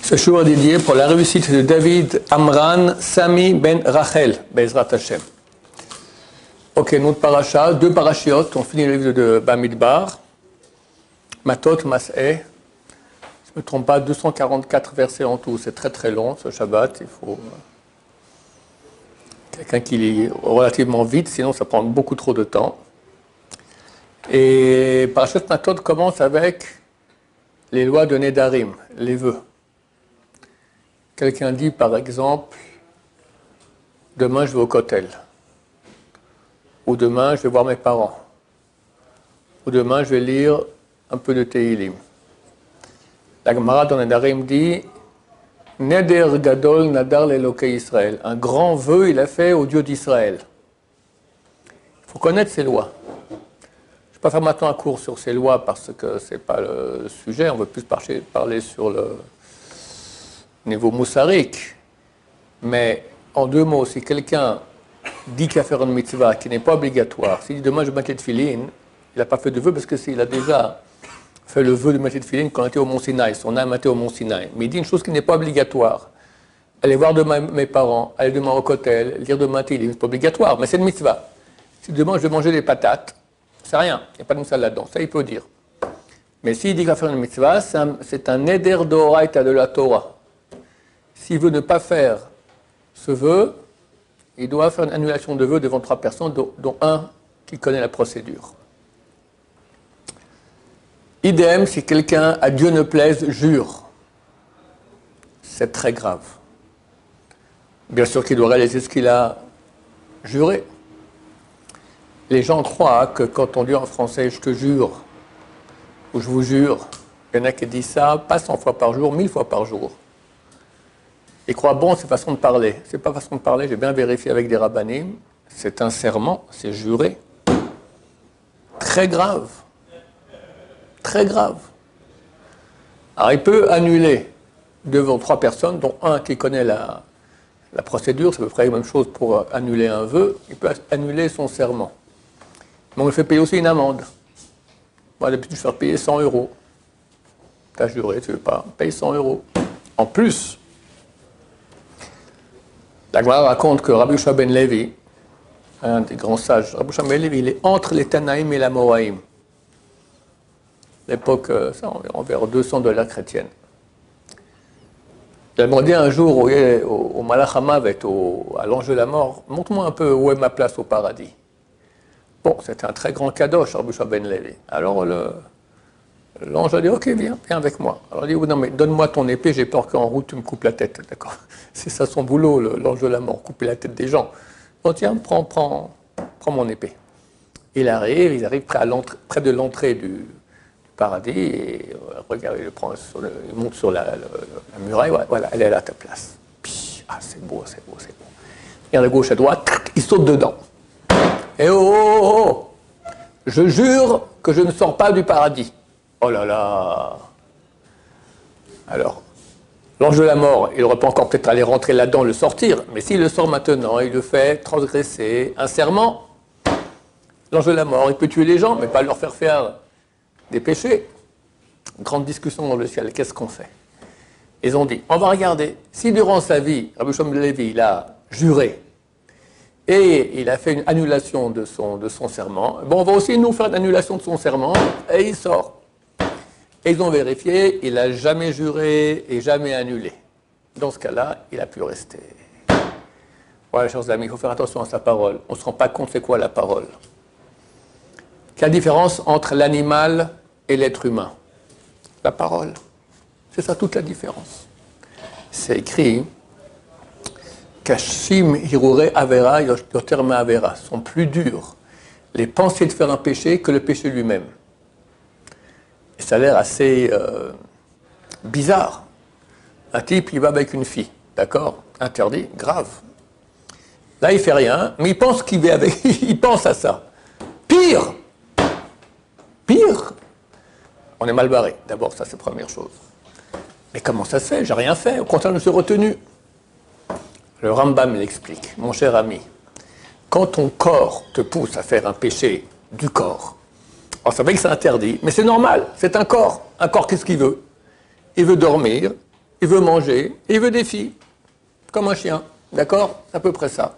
Ce jour est dédié pour la réussite de David Amran Sami Ben Rachel, Bezrat Hashem. Ok, notre paracha, deux parachiotes, on finit le livre de Bamidbar, Matot, Mas'eh, si je ne me trompe pas, 244 versets en tout, c'est très très long ce Shabbat, il faut quelqu'un qui lit relativement vite, sinon ça prend beaucoup trop de temps. Et Parashat Matot commence avec les lois de Nedarim, les vœux. Quelqu'un dit par exemple, demain je vais au Kotel, ou demain je vais voir mes parents, ou demain je vais lire un peu de Tehilim. La Gemara dans Nedarim dit, Neder Gadol Nadar l'Elokei Israël. Un grand vœu il a fait au Dieu d'Israël. Il faut connaître ces lois. Je ne vais pas faire maintenant un cours sur ces lois parce que ce n'est pas le sujet, on veut plus parler sur le niveau moussarik. Mais en deux mots, si quelqu'un dit qu'il va faire une mitzvah qui n'est pas obligatoire, s'il dit demain je vais mettre les tefilines, il n'a pas fait de vœu parce que s'il a déjà fait le vœu de mettre les tefilines quand on était au Mont Sinaï, son âme était au Mont Sinaï. Mais il dit une chose qui n'est pas obligatoire. Aller voir demain mes parents, aller demain au Kotel, lire demain Tehilim, c'est pas obligatoire, mais c'est une mitzvah. Si demain je vais manger des patates, c'est rien, il n'y a pas de mitzvah là-dedans, ça il peut dire. Mais s'il dit qu'il va faire une mitzvah, c'est un neder d'oraita de la Torah. S'il veut ne pas faire ce vœu, il doit faire une annulation de vœu devant 3 personnes, dont un qui connaît la procédure. Idem, si quelqu'un, à Dieu ne plaise, jure. C'est très grave. Bien sûr qu'il doit réaliser ce qu'il a juré. Les gens croient que quand on dit en français « je te jure » ou « je vous jure », il y en a qui disent ça pas 100 fois par jour, 1000 fois par jour. Ils croient, bon, c'est façon de parler. C'est pas façon de parler, j'ai bien vérifié avec des rabbanim. C'est un serment, c'est juré. Très grave. Très grave. Alors, il peut annuler devant 3 personnes, dont un qui connaît la procédure, c'est à peu près la même chose pour annuler un vœu. Il peut annuler son serment. Mais on le fait payer aussi une amende. Moi, d'habitude, je fais payer 100 €. Tu as juré, tu ne veux pas, paye 100 €. En plus, la Gemara raconte que Rabbi Yehoshua ben Levi, un des grands sages, Rabbi Yehoshua ben Levi, il est entre les Tanaïm et la Moraïm. L'époque, ça environ vers 200 de l'ère chrétienne. Il a demandé un jour au Malach HaMavet, à l'ange de la mort, montre-moi un peu où est ma place au paradis. Bon, c'était un très grand kadosh, Rabbi Yehoshua ben Levi. Alors l'ange a dit, ok, viens avec moi. Alors il dit, oh, non mais donne-moi ton épée, j'ai peur qu'en route tu me coupes la tête, d'accord? C'est ça son boulot, l'ange de la mort, couper la tête des gens. Oh tiens, prends mon épée. Ils arrivent près de l'entrée du paradis, et regarde, il monte sur la muraille, voilà, elle est là à ta place. Puis, ah, c'est beau. Et à gauche, à droite, il saute dedans. Et oh, je jure que je ne sors pas du paradis. Oh là là. Alors, l'ange de la mort, il n'aurait pas encore peut-être aller rentrer là-dedans, le sortir, mais s'il le sort maintenant, il le fait transgresser un serment. L'ange de la mort, il peut tuer les gens, mais pas leur faire des péchés. Grande discussion dans le ciel, qu'est-ce qu'on fait? Ils ont dit, on va regarder, si durant sa vie, Rabbi Yehoshua ben Levi, il a juré, et il a fait une annulation de son serment, bon, on va aussi nous faire une annulation de son serment, et il sort. Et ils ont vérifié, il n'a jamais juré et jamais annulé. Dans ce cas-là, il a pu rester. Voilà, chers amis, il faut faire attention à sa parole. On ne se rend pas compte c'est quoi la parole. Quelle différence entre l'animal et l'être humain? La parole. C'est ça toute la différence. C'est écrit Kashim hirure avera yoter ma avera sont plus durs les pensées de faire un péché que le péché lui-même. Et ça a l'air assez bizarre. Un type, il va avec une fille, d'accord? Interdit, grave. Là, il fait rien, mais il pense qu'il va avec, il pense à ça. Pire, on est mal barré. D'abord, ça, c'est la première chose. Mais comment ça se fait? J'ai rien fait. Au contraire, je me suis retenu. Le Rambam l'explique, mon cher ami. Quand ton corps te pousse à faire un péché du corps, alors ça veut dire que c'est interdit, mais c'est normal, c'est un corps. Un corps, qu'est-ce qu'il veut? Il veut dormir, il veut manger, et il veut des filles, comme un chien. D'accord? C'est à peu près ça.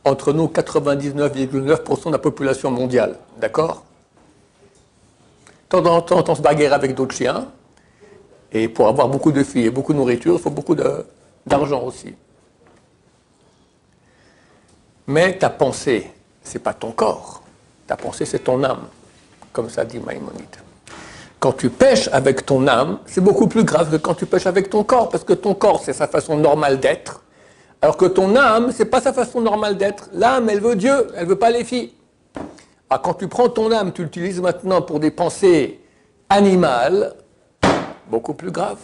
Entre nous, 99,9% de la population mondiale. D'accord? De temps en temps, on se bagarre avec d'autres chiens. Et pour avoir beaucoup de filles et beaucoup de nourriture, il faut beaucoup d'argent aussi. Mais ta pensée, ce n'est pas ton corps. Ta pensée, c'est ton âme, comme ça dit Maïmonide. Quand tu pêches avec ton âme, c'est beaucoup plus grave que quand tu pêches avec ton corps, parce que ton corps, c'est sa façon normale d'être, alors que ton âme, ce n'est pas sa façon normale d'être. L'âme, elle veut Dieu, elle ne veut pas les filles. Alors quand tu prends ton âme, tu l'utilises maintenant pour des pensées animales, beaucoup plus grave.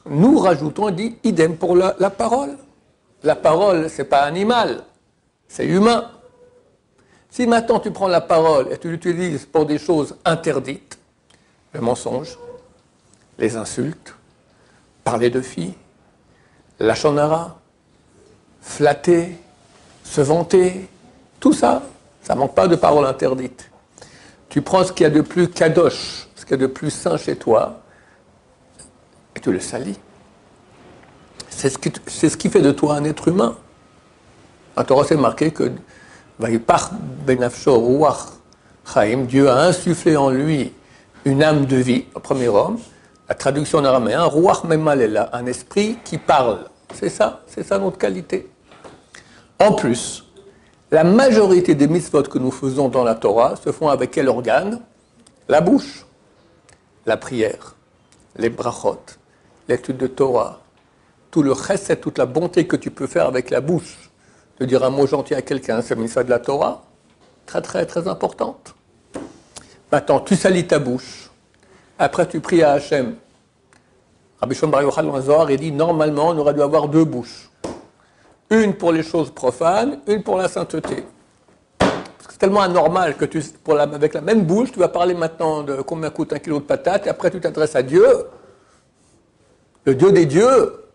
Nous rajoutons, on dit, idem pour la parole. La parole, ce n'est pas animal, c'est humain. Si maintenant tu prends la parole et tu l'utilises pour des choses interdites, le mensonge, les insultes, parler de filles, la shonara, flatter, se vanter, tout ça, ça ne manque pas de paroles interdites. Tu prends ce qu'il y a de plus kadosh, ce qu'il y a de plus saint chez toi, et tu le salis. C'est ce qui fait de toi un être humain. En Torah, c'est marqué que Dieu a insufflé en lui une âme de vie, au premier homme. La traduction en araméen, Ruach Memalela, un esprit qui parle. C'est ça notre qualité. En plus, la majorité des mitzvot que nous faisons dans la Torah se font avec quel organe? La bouche, la prière, les brachot, l'étude de Torah, tout le chesed, toute la bonté que tu peux faire avec la bouche. De dire un mot gentil à quelqu'un, c'est une mitzvah de la Torah, très très très importante. Maintenant, tu salis ta bouche, après tu pries à Hachem. Rabbi Shimon Bar Yochai dans le Zohar, il dit normalement on aurait dû avoir deux bouches. Une pour les choses profanes, une pour la sainteté. Parce que c'est tellement anormal que avec la même bouche, tu vas parler maintenant de combien coûte un kilo de patates, et après tu t'adresses à Dieu, le Dieu des dieux,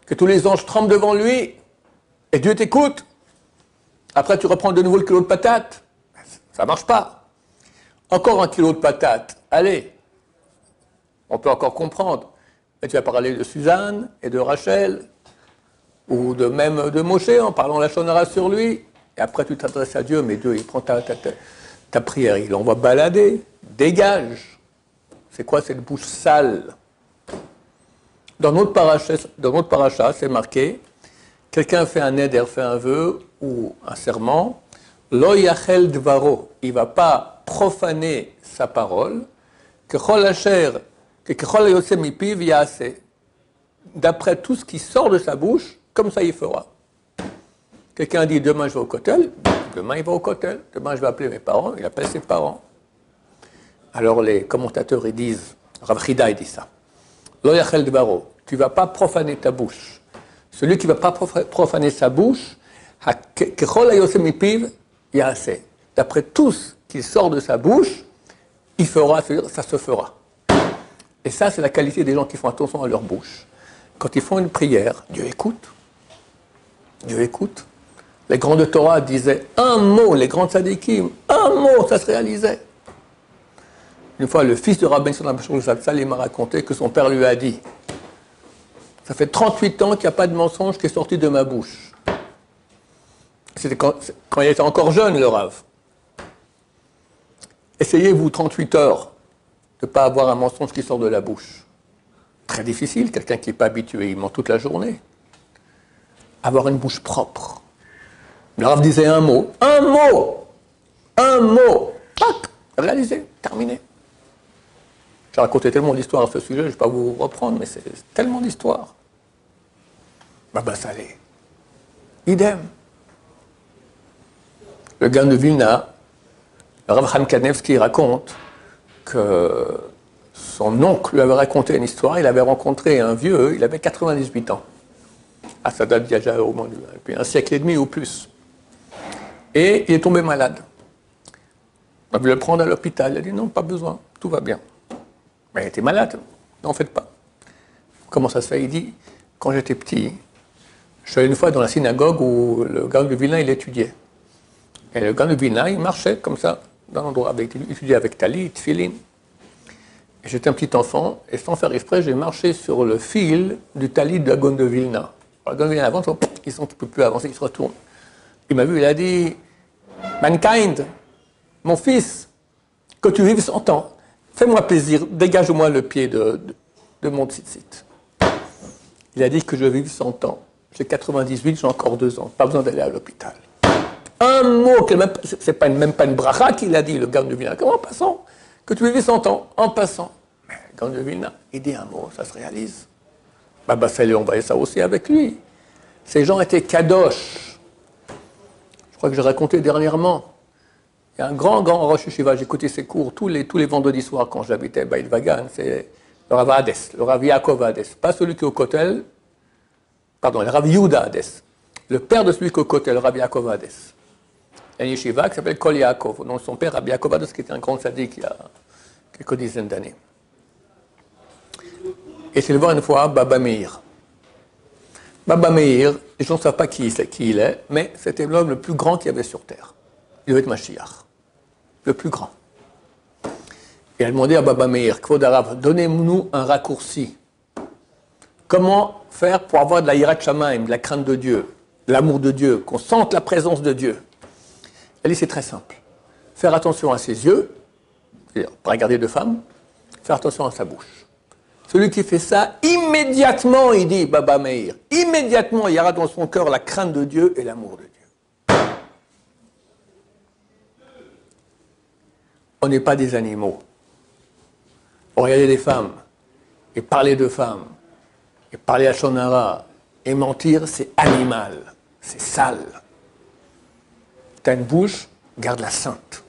que tous les anges tremblent devant lui, et Dieu t'écoute. Après tu reprends de nouveau le kilo de patates. Ça ne marche pas. Encore un kilo de patates, allez, on peut encore comprendre. Mais tu vas parler de Suzanne et de Rachel, ou même de Moshe, en parlant la shonara sur lui, et après tu t'adresses à Dieu, mais Dieu, il prend ta prière, il l'envoie balader, dégage. C'est quoi cette bouche sale? Dans notre paracha, c'est marqué, quelqu'un fait un éder, fait un vœu, ou un serment, lo yachel dvaro, il ne va pas profaner sa parole, que chol asher, que chol yosem mipiv yaase. D'après tout ce qui sort de sa bouche, comme ça il fera. Quelqu'un dit demain je vais au kotel, demain il va au kotel, demain je vais appeler mes parents, il appelle ses parents. Alors les commentateurs ils disent, Rav Chida il dit ça, lo yachel dvaro, tu ne vas pas profaner ta bouche. Celui qui ne va pas profaner sa bouche, d'après tout ce qui sort de sa bouche, il fera, ça se fera. Et ça, c'est la qualité des gens qui font attention à leur bouche. Quand ils font une prière, Dieu écoute. Dieu écoute. Les grands de Torah disaient un mot, les grands tzadikim, un mot, ça se réalisait. Une fois, le fils de Rabbi Salim m'a raconté que son père lui a dit, ça fait 38 ans qu'il n'y a pas de mensonge qui est sorti de ma bouche. C'était quand il était encore jeune, le Rav. Essayez-vous 38 heures de ne pas avoir un mensonge qui sort de la bouche. Très difficile, quelqu'un qui n'est pas habitué, il ment toute la journée. Avoir une bouche propre. Le Rav disait un mot, tac, réalisé, terminé. J'ai raconté tellement d'histoires à ce sujet, je ne vais pas vous reprendre, mais c'est tellement d'histoires. Baba Salé, idem. Le gars de Vilna, le Rav Chaim Kanevski raconte que son oncle lui avait raconté une histoire, il avait rencontré un vieux, il avait 98 ans. Ah, ça date d'il y a déjà au moins depuis un siècle et demi ou plus. Et il est tombé malade. On a voulu le prendre à l'hôpital, il a dit non, pas besoin, tout va bien. Mais il était malade, n'en faites pas. Comment ça se fait? Il dit, quand j'étais petit, je suis allé une fois dans la synagogue où le gars de Vilna, il étudiait. Et le gars de Vilna, il marchait comme ça, dans l'endroit, il étudiait avec talit, tefillin. J'étais un petit enfant, et sans faire exprès, j'ai marché sur le fil du talit de la Gaon de Vilna. Alors, la Gaon de Vilna avance, ils sont un peu plus avancés, ils se retournent. Il m'a vu, il a dit « Mankind, mon fils, que tu vives 100 ans, fais-moi plaisir, dégage-moi le pied de mon tzitzit. » Il a dit que je vive 100 ans. J'ai 98, j'ai encore 2 ans, pas besoin d'aller à l'hôpital. Un mot, c'est même pas une bracha qu'il a dit, le Gaon de Vilna. Comment en passant? Que tu vives 100 ans, en passant. Mais Gaon de Vilna, il dit un mot, ça se réalise. Baba Salé, on voyait ça aussi avec lui. Ces gens étaient kadosh. Je crois que j'ai raconté dernièrement. Il y a un grand Rosh Yeshiva, j'écoutais ses cours tous les vendredis soirs quand j'habitais Beit Vagan, c'est le Rav Hades, le Rav Yaakov Hades. Pas celui qui est au Kotel, pardon, le Rav Yehuda Hades. Le père de celui qui est au Kotel, le Rav Yaakov Hades. Il y a un yeshiva qui s'appelle Kol Yaakov, dont son père, Rabbi Yaakov Hades, qui était un grand sadique il y a quelques dizaines d'années. Et c'est le voir une fois Baba Meir. Baba Meir, les gens ne savent pas qui il est, mais c'était l'homme le plus grand qu'il y avait sur terre. Il devait être Mashiach, le plus grand. Et elle a demandé à Baba Meir, Kvod Arav, donnez-nous un raccourci. Comment faire pour avoir de la hirat shamaim, de la crainte de Dieu, de l'amour de Dieu, qu'on sente la présence de Dieu? Elle dit, c'est très simple. Faire attention à ses yeux, c'est-à-dire pas regarder de femmes, faire attention à sa bouche. Celui qui fait ça, immédiatement, il dit, Baba Meir, immédiatement, il y aura dans son cœur la crainte de Dieu et l'amour de Dieu. On n'est pas des animaux. Regarder des femmes, et parler de femmes, et parler à Shonara, et mentir, c'est animal, c'est sale. Tu as une bouche, garde-la sainte.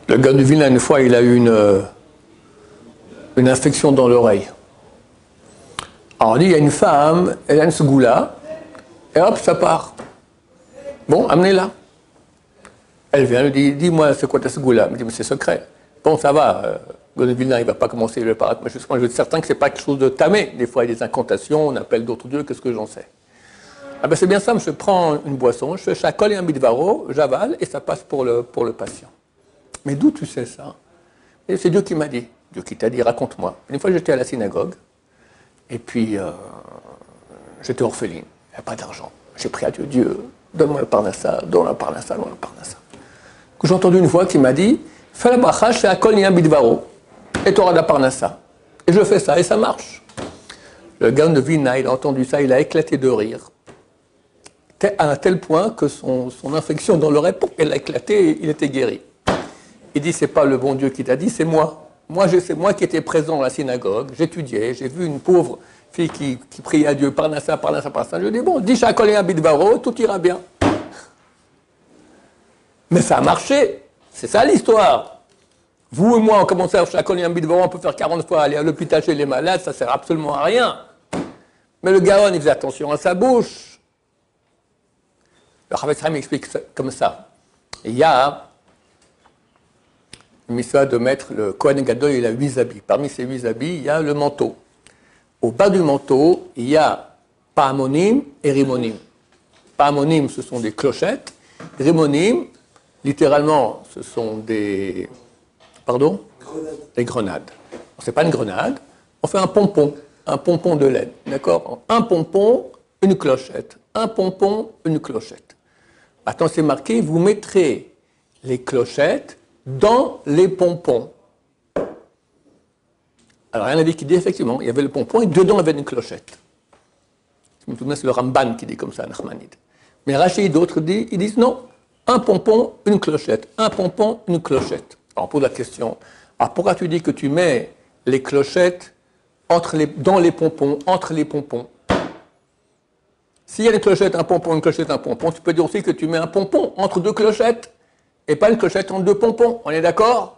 Le gars de Vilna, une fois, il a eu une infection dans l'oreille. Alors on dit, il y a une femme, elle a une segoula, et hop, ça part. Bon, amenez-la. Elle vient, elle dit, dis-moi, c'est quoi ta segoula? Elle me dit, mais c'est secret. Bon, ça va, le gars de Vilna, il ne va pas commencer le parat. Moi, je suis certain que ce n'est pas quelque chose de tamé. Des fois, il y a des incantations, on appelle d'autres dieux, qu'est-ce que j'en sais? Ah ben c'est bien simple, je prends une boisson, je fais chakol et un bidvaro, j'avale, et ça passe pour le patient. Mais d'où tu sais ça? Et c'est Dieu qui m'a dit. Dieu qui t'a dit, raconte-moi. Une fois, j'étais à la synagogue, et puis j'étais orpheline, il n'y avait pas d'argent. J'ai prié à Dieu, Dieu, donne-moi le parnassa, donne-moi le parnassa, donne-moi le parnassa. J'ai entendu une voix qui m'a dit, fais la bracha chez Akol et un bidvaro, et tu auras de la parnassa. Et je fais ça, et ça marche. Le gars de Vilna, il a entendu ça, il a éclaté de rire. À un tel point que son infection dans l'oreille, elle a éclaté et il était guéri. Il dit, c'est pas le bon Dieu qui t'a dit, c'est moi. C'est moi qui étais présent à la synagogue, j'étudiais, j'ai vu une pauvre fille qui priait à Dieu, parnassa, parnassa, parnassa. Je lui ai dit, bon, dis Shakol et un bidvaro, tout ira bien. Mais ça a marché, c'est ça l'histoire. Vous et moi, on commence à faire Shakol et un bidvaro, on peut faire 40 fois aller à l'hôpital chez les malades, ça sert absolument à rien. Mais le Gaon, il faisait attention à sa bouche. Le Chavetz Chaim explique ça, comme ça. Il y a une mitzvah de mettre le Kohen Gadol, il a 8 habits. Parmi ces 8 habits, il y a le manteau. Au bas du manteau, il y a Pa'amonim et Rimonim. Pa'amonim, ce sont des clochettes. Rimonim, littéralement, ce sont des... Pardon? Des grenades. Ce n'est pas une grenade, on fait un pompon de laine. D'accord? Un pompon, une clochette. Un pompon, une clochette. Maintenant, c'est marqué, vous mettrez les clochettes dans les pompons. Alors, il y en avait qui dit, effectivement, il y avait le pompon et dedans, il y avait une clochette. Je me souviens, c'est le Ramban qui dit comme ça, Nachmanide. Mais Rashi et d'autres ils disent non, un pompon, une clochette. Un pompon, une clochette. Alors, on pose la question, alors pourquoi tu dis que tu mets les clochettes dans les pompons, entre les pompons? S'il y a des clochettes, un pompon, une clochette, un pompon, tu peux dire aussi que tu mets un pompon entre deux clochettes et pas une clochette entre deux pompons. On est d'accord?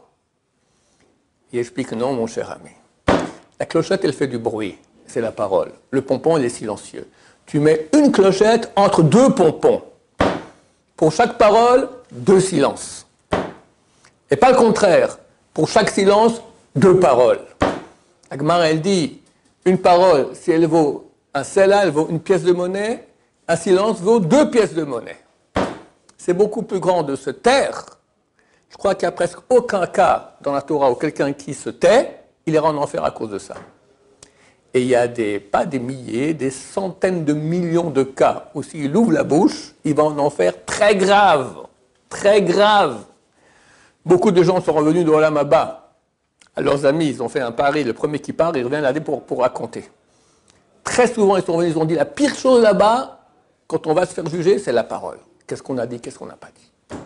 Il explique non, mon cher ami. La clochette, elle fait du bruit. C'est la parole. Le pompon, il est silencieux. Tu mets une clochette entre deux pompons. Pour chaque parole, 2 silences. Et pas le contraire. Pour chaque silence, 2 paroles. La Gemara, elle dit, une parole, si elle vaut un selah, elle vaut une pièce de monnaie, un silence vaut 2 pièces de monnaie. c'est beaucoup plus grand de se taire. Je crois qu'il n'y a presque aucun cas dans la Torah où quelqu'un qui se tait, il ira en enfer à cause de ça. Et il y a pas des milliers, des centaines de millions de cas où s'il ouvre la bouche, il va en enfer très grave. Très grave. Beaucoup de gens sont revenus de Olam Haba à leurs amis, ils ont fait un pari, le premier qui part, il revient l'année pour raconter. Très souvent, ils sont revenus, ils ont dit la pire chose là-bas, quand on va se faire juger, c'est la parole. Qu'est-ce qu'on a dit, qu'est-ce qu'on n'a pas dit.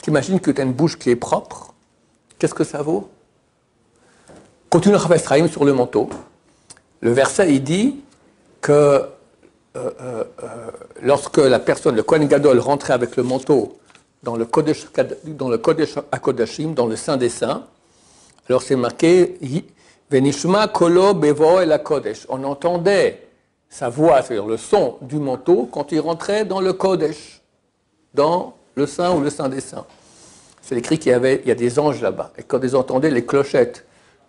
T'imagines que tu as une bouche qui est propre, qu'est-ce que ça vaut? Continue le Chafetz Chaim sur le manteau. Le verset, il dit que lorsque la personne, le Kohen Gadol, rentrait avec le manteau dans le Kodesh HaKodashim, dans le Saint des Saints, alors c'est marqué Venishma kolo bevo el HaKodesh. On entendait sa voix, c'est-à-dire le son du manteau, quand il rentrait dans le Kodesh, dans le Saint ou le Saint des Saints. C'est écrit qu'il y a des anges là-bas. Et quand ils entendaient les clochettes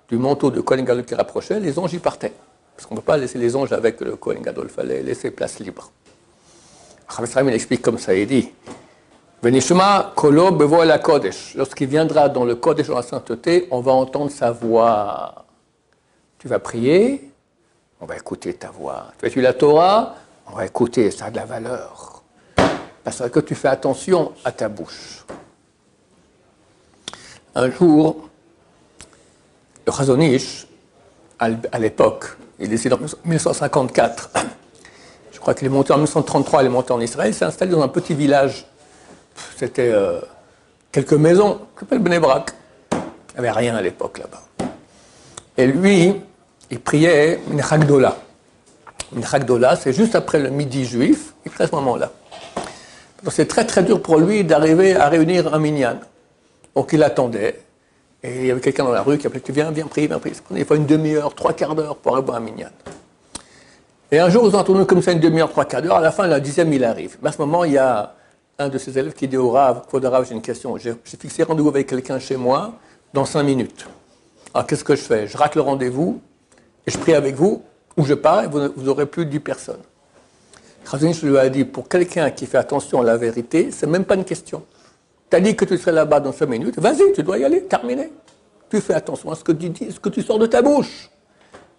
du manteau de Kohen Gadol qui rapprochait, les anges y partaient. Parce qu'on ne peut pas laisser les anges avec le Kohen Gadol, il fallait laisser place libre. Chafetz Chaim, il explique comme ça, il dit Venishma kolo bevo el HaKodesh. Lorsqu'il viendra dans le Kodesh, dans la sainteté, on va entendre sa voix. Tu vas prier, on va écouter ta voix. Tu vas étudier la Torah, on va écouter, ça a de la valeur. Parce que tu fais attention à ta bouche. Un jour, le Chazon Ish, à l'époque, il est décédé en 1954. Je crois qu'il est monté en 1933, il est monté en Israël, il s'est installé dans un petit village. C'était quelques maisons, qui s'appelle Bnei Brak. Il n'y avait rien à l'époque là-bas. Et lui, il priait Mincha Gdola. Mincha Gdola, c'est juste après le midi juif, il prie à ce moment-là. Donc c'est très très dur pour lui d'arriver à réunir un minyan. Donc il attendait. Et il y avait quelqu'un dans la rue qui appelait, viens prier, viens prier. Ça prenait des fois une demi-heure, 3/4 d'heure pour avoir un minyan. Et un jour, ils ont tourné comme ça une demi-heure, 3/4 d'heure. À la fin, la 10e, il arrive. Mais à ce moment, il y a un de ses élèves qui dit au Rav, Rav, j'ai une question. J'ai fixé rendez-vous avec quelqu'un chez moi dans 5 minutes. Alors qu'est-ce que je fais? Je rate le rendez-vous et je prie avec vous, ou je pars et vous n'aurez plus 10 personnes. Chazon Ish lui a dit, pour quelqu'un qui fait attention à la vérité, c'est même pas une question. Tu as dit que tu serais là-bas dans 5 minutes, vas-y, tu dois y aller, terminé. Tu fais attention à ce que tu dis, ce que tu sors de ta bouche.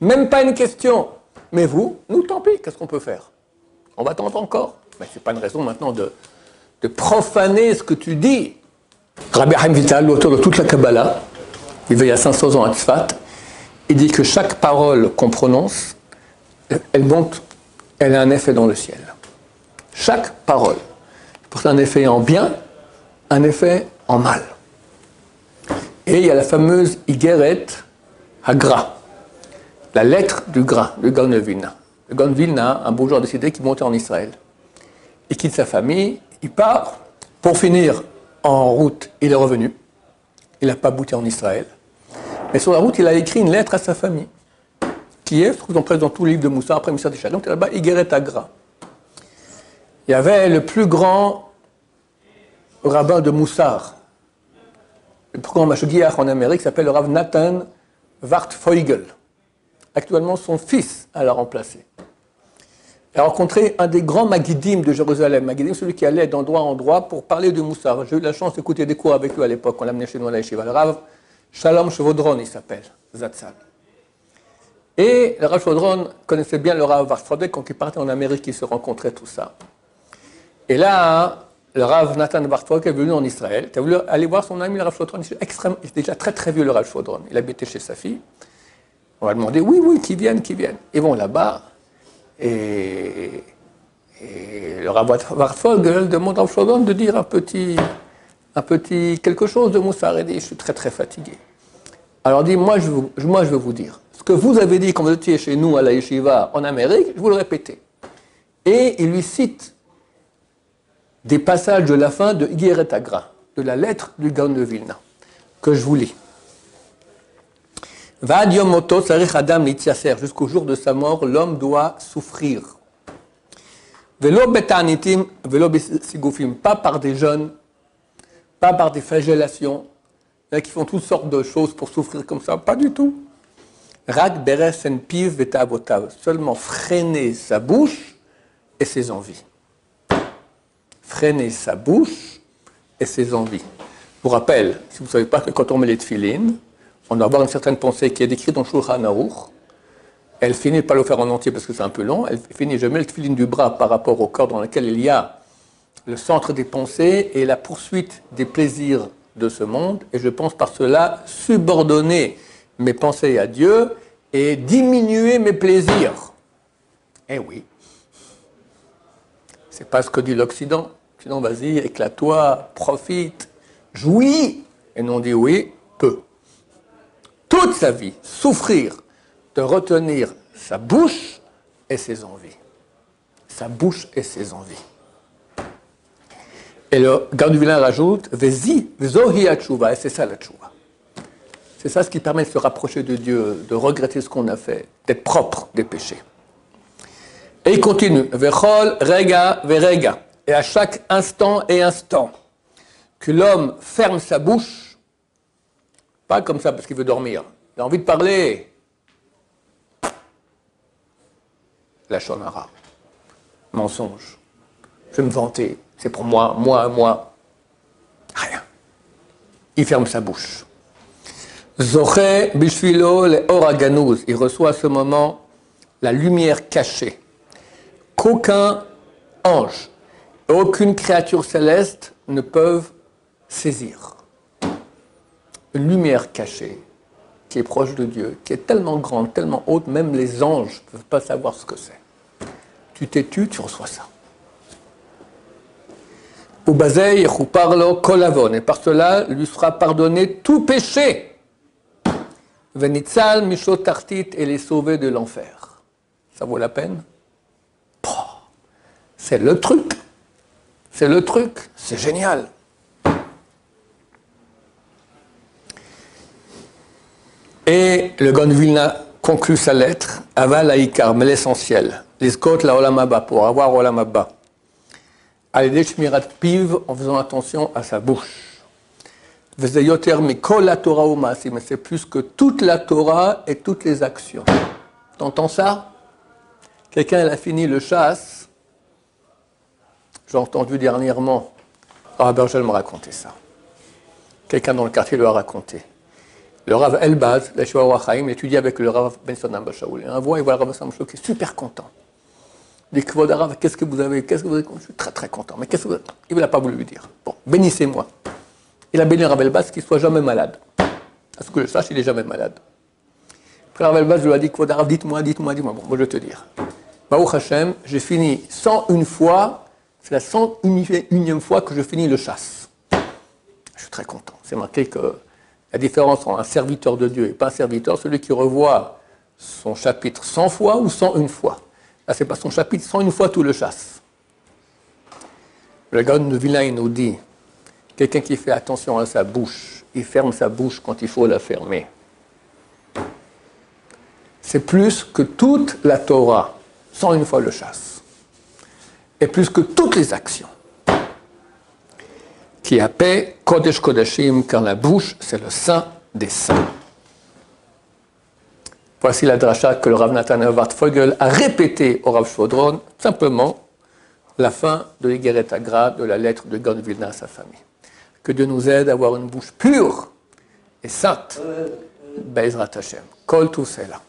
Même pas une question. Mais vous, nous, tant pis, qu'est-ce qu'on peut faire? On va t'entendre encore. Mais ce n'est pas une raison maintenant de profaner ce que tu dis. Rabbi Chaim Vital, l'auteur de toute la Kabbalah, il vit il y a 500 ans à Tzfat, il dit que chaque parole qu'on prononce, elle monte, elle a un effet dans le ciel. Chaque parole. Pour un effet en bien, un effet en mal. Et il y a la fameuse Igeret Hagra, la lettre du Gra, le Gaon de Vilna. Le Gaon de Vilna, un beau jour a décidé qu'il montait en Israël. Il quitte sa famille, il part. Pour finir en route, il est revenu. Il n'a pas bouté en Israël. Mais sur la route, il a écrit une lettre à sa famille, qui est, se trouve dans tout le livre de Moussa, après Moussa Tisha. Donc là-bas, Igeret Hagra. Il y avait le plus grand rabbin de Moussar, le plus grand mashgiach en Amérique, s'appelle le Rav Nathan Wartfeugel. Actuellement, son fils a la remplacé. Il a rencontré un des grands Magidim de Jérusalem. Magidim, celui qui allait d'endroit en endroit pour parler de Moussar. J'ai eu la chance d'écouter des cours avec lui à l'époque. On l'a amené chez nous à la yeshiva. Le Rav Shalom Chevodron, il s'appelle, Zatzal. Et le Rav Chevodron connaissait bien le Rav Wartfeugel. Quand il partait en Amérique, ils se rencontraient, tout ça. Et là, le Rav Nathan Wartfeugel est venu en Israël. Tu as voulu aller voir son ami, le Rav Chevodron. Il est déjà très très vieux, le Rav Chevodron. Il habitait chez sa fille. On va demander, oui, qu'ils viennent. Ils vont là-bas, et le Rav Wartfeugel demande à Rav Chevodron de dire un petit quelque chose de Moussar. Il dit, je suis très très fatigué. Alors il dit, moi je veux vous dire, ce que vous avez dit quand vous étiez chez nous à la yeshiva en Amérique, je vous le répétais. Et il lui cite des passages de la fin de Igeret Hagra, de la lettre du Gaon de Vilna, que je vous lis. Va'ad yom moto tzarich adam lityaser, jusqu'au jour de sa mort, l'homme doit souffrir. Velo betanitim, velo besigufim, pas par des jeûnes, pas par des flagellations, il y en a qui font toutes sortes de choses pour souffrir comme ça, pas du tout. Rak beres en piv vetavotav, seulement freiner sa bouche et ses envies. freiner sa bouche et ses envies. Je vous rappelle, si vous ne savez pas que quand on met les tefilines, on doit avoir une certaine pensée qui est décrite dans Shulchan Aruch. Elle finit par le faire en entier parce que c'est un peu long. Elle finit, je mets le tefiline du bras par rapport au corps dans lequel il y a le centre des pensées et la poursuite des plaisirs de ce monde. Et je pense par cela subordonner mes pensées à Dieu et diminuer mes plaisirs. Eh oui. C'est pas ce que dit l'Occident. L'Occident, vas-y, éclate-toi, profite, jouis. Et nous on dit oui, peu. Toute sa vie, souffrir de retenir sa bouche et ses envies. Sa bouche et ses envies. Et le Gaon du Vilna rajoute Vezi, Zohi Hatshuva, et c'est ça la Tshuva. C'est ça ce qui permet de se rapprocher de Dieu, de regretter ce qu'on a fait, d'être propre des péchés. Et il continue Vechol, Rega, Verega. Et à chaque instant et instant que l'homme ferme sa bouche, pas comme ça parce qu'il veut dormir, il a envie de parler. Lachon hara, mensonge. Je vais me vanter, c'est pour moi, moi. Rien. Il ferme sa bouche. Zoché bishvilo le oraganouz. Il reçoit à ce moment la lumière cachée qu'aucun ange, aucune créature céleste ne peuvent saisir. Une lumière cachée qui est proche de Dieu, qui est tellement grande, tellement haute, même les anges ne peuvent pas savoir ce que c'est. Tu t'es tu reçois ça. Ubazei parlo kolavon, et par cela lui sera pardonné tout péché. Venitzal misho tartit, et les sauver de l'enfer. Ça vaut la peine? C'est le truc. C'est le truc. C'est génial. Et le Gaon de Vilna conclut sa lettre, Aval Haïkar, mais l'essentiel, les Skot la Olam Haba, pour avoir Olam Haba. Aledé Shmirat Piv, en faisant attention à sa bouche. Vezeyoter Mikol la Torah Umasi, mais c'est plus que toute la Torah et toutes les actions. T'entends ça? Quelqu'un a fini le chasse. J'ai entendu dernièrement, Bergel me racontait ça. Quelqu'un dans le quartier lui a raconté. Le Rav Elbaz, la Shua Wachaim, étudie avec le Rav Ben Sonam Bashaoul. Un voit, il voit le Rav Samcho qui est super content. Il dit, Kvod Rav, qu'est-ce que vous avez? Je suis très très content. Mais qu'est-ce que vous avez? Il n'a pas voulu lui dire. Bon, bénissez-moi. Il a béni le Rav Elbaz qu'il ne soit jamais malade. À ce que je sache, il n'est jamais malade. Après, le Rav Elbaz lui a dit, Kvod Rav, dites-moi. Bon, moi je vais te dire. Baruch Hashem, j'ai fini 101 fois, c'est la 101e fois que je finis le chasse. Je suis très content. C'est marqué que la différence entre un serviteur de Dieu et pas un serviteur, celui qui revoit son chapitre 100 fois ou 101 fois. Là, c'est pas son chapitre 101 fois tout le chasse. Le Gaon de Vilna, il nous dit, quelqu'un qui fait attention à sa bouche, il ferme sa bouche quand il faut la fermer. C'est plus que toute la Torah, 101 fois le chasse. Et plus que toutes les actions. Qui appelle Kodesh Kodashim, car la bouche, c'est le saint des saints. Voici la dracha que le Rav Nathan Wartfogel a répété au Rav Shvodron, simplement la fin de l'Igeret Agra, de la lettre de Gaon de Vilna à sa famille. Que Dieu nous aide à avoir une bouche pure et sainte. Be'ezrat Hashem. Kol Tusela.